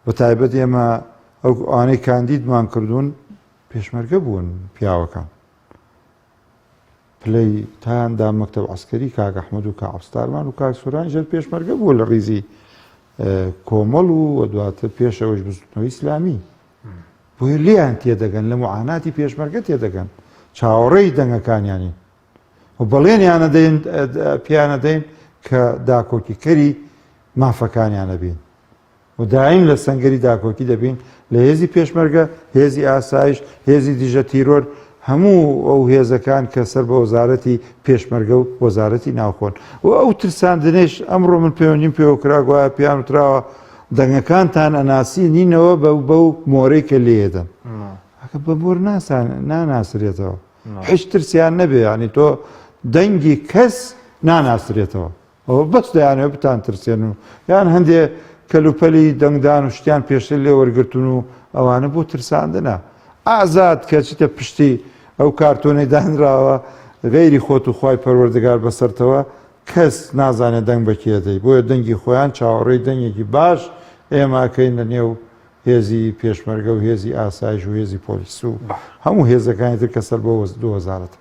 بە تایبەت ئێمە ئەو ئەوانەی کاندیدمان کردوون پێشمەرگە بوون پیاوەکان پلەی تایاندا مەکتەب عەسکەری کاک ئەحمەد و کاک عەفستارمان و کاک سۆران ژەر پێشمەرگە بووە لە ڕیزی کۆمەڵ و دواتر پێشەوەش بزوتنەوەی ئیسلامی بۆیە لێیان تێدەگەن لە معاناتی پێشمەرگە تێدەگەن چاوەڕێی دەنگەکانیانی و بەڵێنیانە دەین پیانە دەین کە داکۆکیکەری مافەکانیانە بین و دایم لە سەنگەری داکۆکی دەبین لە هێزی پێشمەرگە هێزی ئاسایش هێزی دیژە تیرۆر هەموو ئەو هێزەکان کە سەر بە وەزارەتی پێشمەرگە و وەزارەتی ناوخۆن و ئەو ترساندنێش ئەمڕۆ من پەیوەندیم پێوەکرا گوایە پیان وتراوە دەنگەکانتان ئەناسی نینەوە بەو مۆرەی کە لێدەن بە بۆر ناناسرێتەوە هیچ ترسیان نەبێ ینی تۆ دەنگی کەس ناناسرێتەوە ئەوە بەس دەیانەوە بتان ترسێن و یان هەندێ کەلوپەلی دەنگدان و شتیان پێشتر لێ وەرگرتون و ئەوانە بۆ ترساندنە ئازاد کە چیتە پشتی ئەو کارتۆنەی دانراوە غەیری خۆت و خوای پەروەردگار بەسەرتەوە کەس نازانێت دەنگ بەکێ دەی بۆیە دەنگی خۆیان چاوەڕێی دەنگێکی باش ئێماکەین لە نێو هێزی پێشمەرگە و هێزی ئاسایش و هێزی پۆلیس و هەموو هێزەکانی تر کە سەر بۆ دو وەزارەت